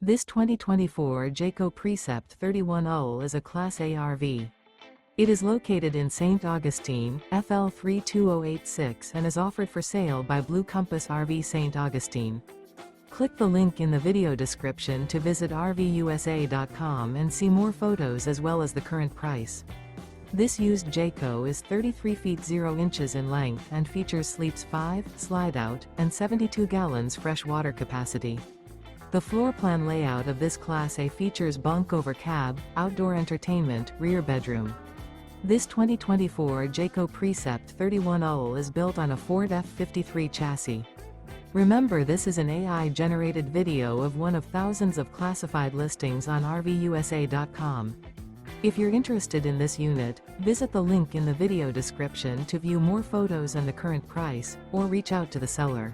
This 2024 Jayco Precept 31ul is a Class A RV. It is located in St. Augustine, FL 32086 and is offered for sale by Blue Compass RV St. Augustine. Click the link in the video description to visit RVUSA.com and see more photos as well as the current price. This used Jayco is 33 feet 0 inches in length and features sleeps 5, Slideout, and 72 gallons fresh water capacity. The floor plan layout of this Class A features bunk over cab, outdoor entertainment, rear bedroom. This 2024 Jayco Precept 31ul is built on a Ford F53 chassis. Remember, this is an AI-generated video of one of thousands of classified listings on RVUSA.com. If you're interested in this unit, visit the link in the video description to view more photos and the current price, or reach out to the seller.